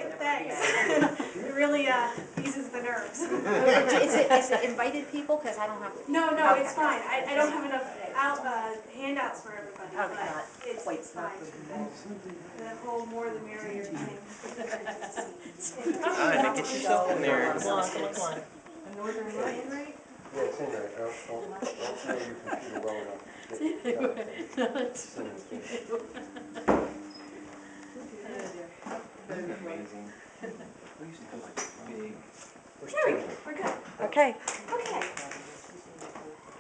Thanks. It really eases the nerves. Is it invited people? Because I don't have. No, Okay. it's fine. I don't have enough handouts for everybody, Okay. but it's fine. The whole more the merrier thing. Alright, get yourself in there. Come on, come on, come on. Northern Lion, right? Yeah, it's in there. I'll know your computer well enough to get Isn't it amazing? We used to have like big. There we go. We're good. Okay. Okay.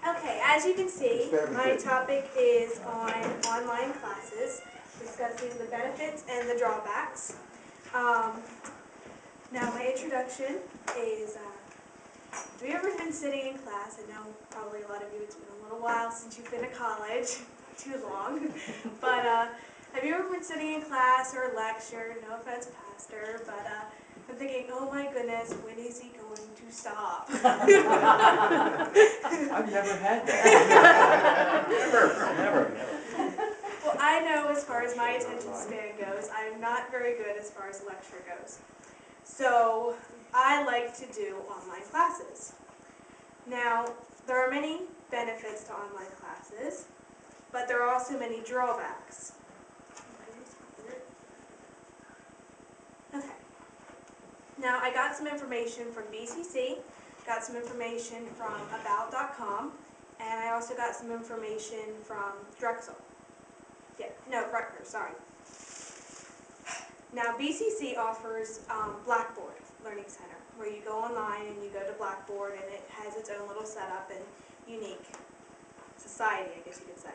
Okay, as you can see, my topic is on online classes, discussing the benefits and the drawbacks. Now, my introduction is, have you ever been sitting in class? I know probably a lot of you, it's been a little while since you've been to college, not too long, but have you ever been sitting in class or a lecture, no offense, pastor, but I'm thinking, oh my goodness, when is he going to stop? I've never had that. Never. Well, I know as far as my attention span goes, I'm not very good as far as lecture goes. So I like to do online classes. Now, there are many benefits to online classes, but there are also many drawbacks. Okay. Now, I got some information from BCC, got some information from about.com, and I also got some information from Drexel. Rutgers, sorry. Now, BCC offers Blackboard Learning Center, where you go online and you go to Blackboard, and it has its own little setup and unique society, I guess you could say.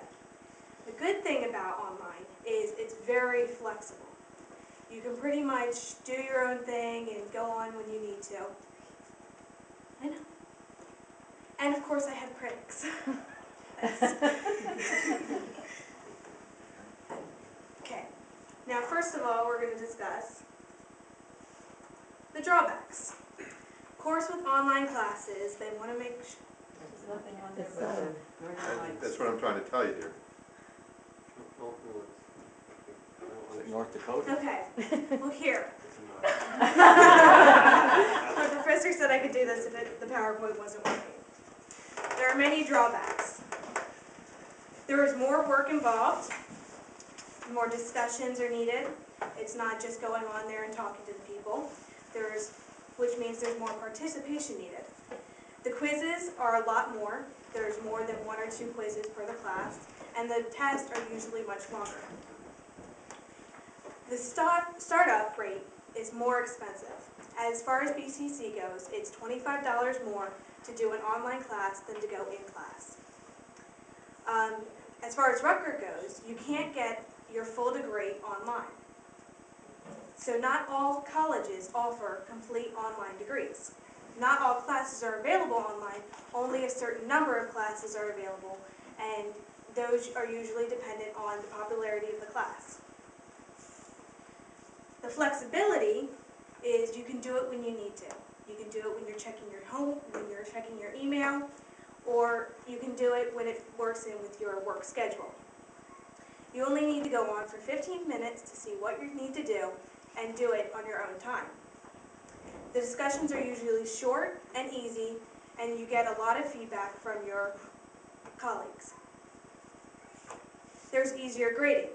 The good thing about online is it's very flexible. You can pretty much do your own thing and go on when you need to. I know. And of course I have critics. Okay. Now first of all, we're going to discuss the drawbacks. Of course, with online classes, they want to make There's nothing on there but the Northern Lights. That's what I'm trying to tell you, dear. Is it North Dakota? Okay, well here. The professor said I could do this if the PowerPoint wasn't working. There are many drawbacks. There is more work involved, more discussions are needed. It's not just going on there and talking to the people, which means there's more participation needed. The quizzes are a lot more. There's more than 1 or 2 quizzes per the class, and the tests are usually much longer. The startup rate is more expensive. As far as BCC goes, it's $25 more to do an online class than to go in class. As far as Rutgers goes, you can't get your full degree online. So not all colleges offer complete online degrees. Not all classes are available online, only a certain number of classes are available, and those are usually dependent on the popularity of the class. The flexibility is you can do it when you need to. You can do it when you're checking your when you're checking your email, or you can do it when it works in with your work schedule. You only need to go on for 15 minutes to see what you need to do and do it on your own time. The discussions are usually short and easy, and you get a lot of feedback from your colleagues. There's easier grading.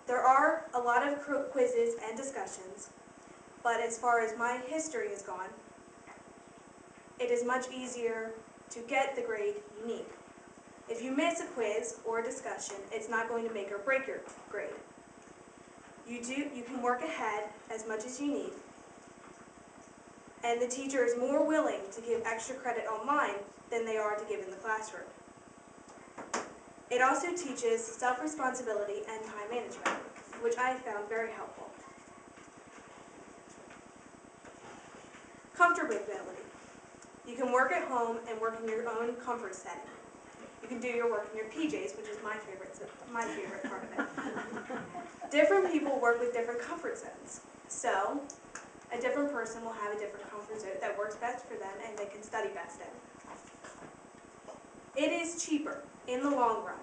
There are a lot of quizzes and discussions, but as far as my history has gone, it is much easier to get the grade you need. If you miss a quiz or a discussion, it's not going to make or break your grade. You can work ahead as much as you need, and the teacher is more willing to give extra credit online than they are to give in the classroom. It also teaches self-responsibility and time management, which I found very helpful. Comfortability. You can work at home and work in your own comfort setting. You can do your work in your PJs, which is my favorite part of it. Different people work with different comfort zones. So, a different person will have a different comfort zone that works best for them and they can study best in. It is cheaper in the long run.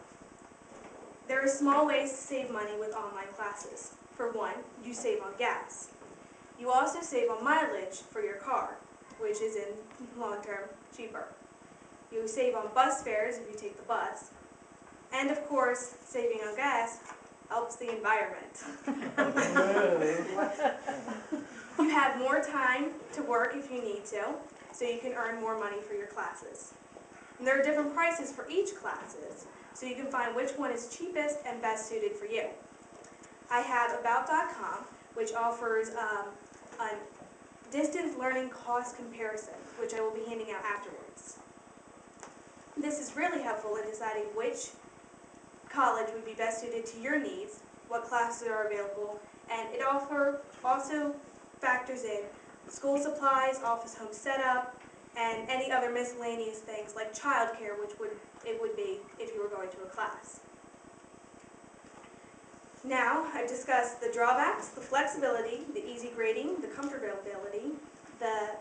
There are small ways to save money with online classes. For one, you save on gas. You also save on mileage for your car, which is in long term cheaper. You save on bus fares if you take the bus. And of course, saving on gas helps the environment. You have more time to work if you need to, so you can earn more money for your classes. And there are different prices for each classes, so you can find which one is cheapest and best suited for you. I have about.com, which offers a distance learning cost comparison, which I will be handing out afterwards. This is really helpful in deciding which college would be best suited to your needs, what classes are available, and it also factors in school supplies, office home setup, and any other miscellaneous things like childcare, which it would be if you were going to a class. Now, I've discussed the drawbacks, the flexibility, the easy grading, the comfortability, the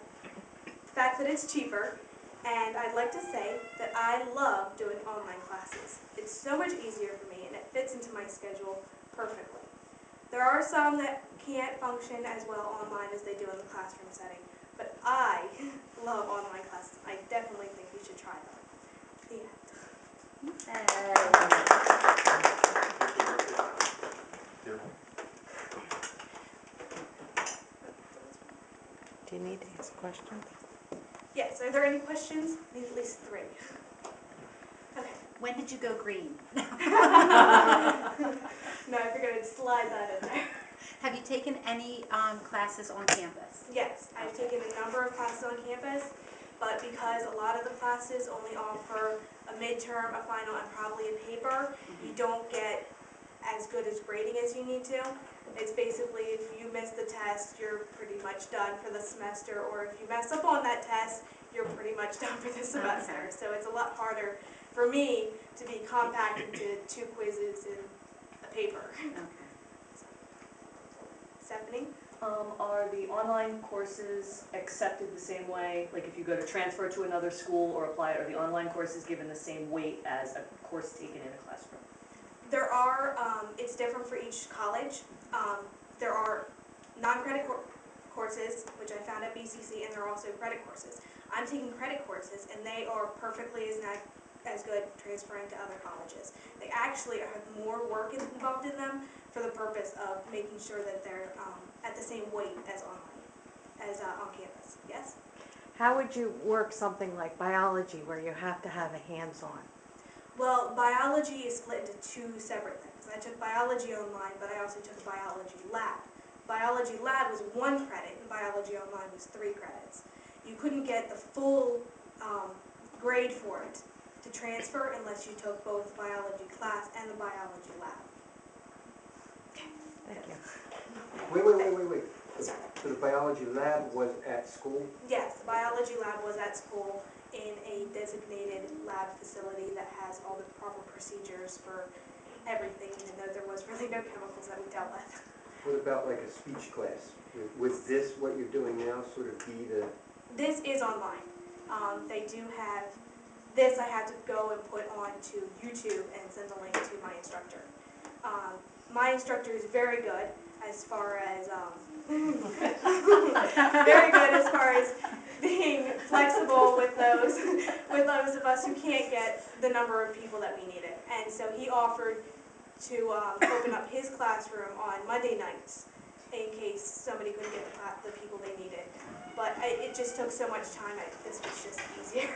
fact that it's cheaper, and I'd like to say that I love doing online classes. It's so much easier for me and it fits into my schedule perfectly. There are some that can't function as well online as they do in the classroom setting, but I love online classes. I definitely think you should try them. The Do you need to ask questions? Yes, are there any questions? I need at least 3. Okay. When did you go green? No, I figured I'd slide that in there. Have you taken any classes on campus? Yes, I've taken a number of classes on campus, but because a lot of the classes only offer a midterm, a final, and probably a paper, you don't get as good as grading as you need to. It's basically if you miss the test, you're pretty much done for the semester, or if you mess up on that test, you're pretty much done for the semester. Okay. So it's a lot harder for me to be compacted into 2 quizzes and a paper. Okay. Stephanie? Are the online courses accepted the same way? Like if you go to transfer to another school or apply, are the online courses given the same weight as a course taken in a classroom? There are, it's different for each college. There are non-credit courses, which I found at BCC, and there are also credit courses. I'm taking credit courses, and they are perfectly as good transferring to other colleges. They actually have more work involved in them for the purpose of making sure that they're at the same weight as online, as on campus. Yes? How would you work something like biology where you have to have a hands-on? Well, biology is split into 2 separate things. I took biology online, but I also took a biology lab. Biology lab was 1 credit, and biology online was 3 credits. You couldn't get the full grade for it to transfer unless you took both the biology class and the biology lab. Thank you. Wait. So the biology lab was at school? Yes, the biology lab was at school in a designated lab facility that has all the proper procedures for everything, even though there was really no chemicals that we dealt with. What about like a speech class? Would this, what you're doing now, sort of be the... This is online. They do have, this I had to go and put on to YouTube and send a link to my instructor. My instructor is very good as far as, very good as far as being flexible with those of us who can't get the number of people that we needed. And so he offered to open up his classroom on Monday nights in case somebody couldn't get the people they needed. But it just took so much time, this was just easier.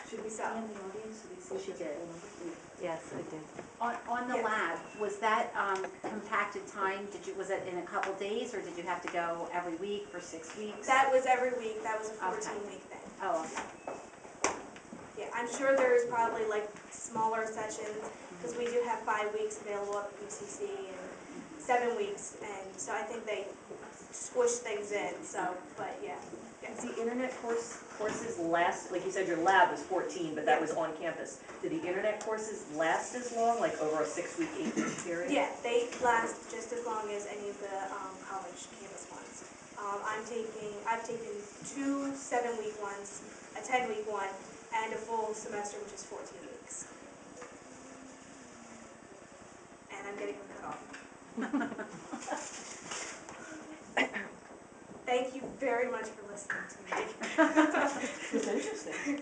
Should we see So. in the audience so they see She did. Yes, I did. On the Yes. lab, was that compacted time, was it in a couple days, or did you have to go every week for 6 weeks? That was every week, that was a Okay. 14-week thing. Oh, okay. Yeah, I'm sure there's probably like smaller sessions, because we do have 5 weeks available at BCC and 7 weeks, and so I think they squish things in, so, but yeah. Does the internet courses last, like you said your lab was 14, but that was on campus. Do the internet courses last as long, like over a 6-week, 8-week period? Yeah, they last just as long as any of the college campus ones. I've taken 2 7-week ones, a 10-week one, and a full semester, which is 14 weeks. And I'm getting them cut off. Thank you very much for listening to me. It's interesting.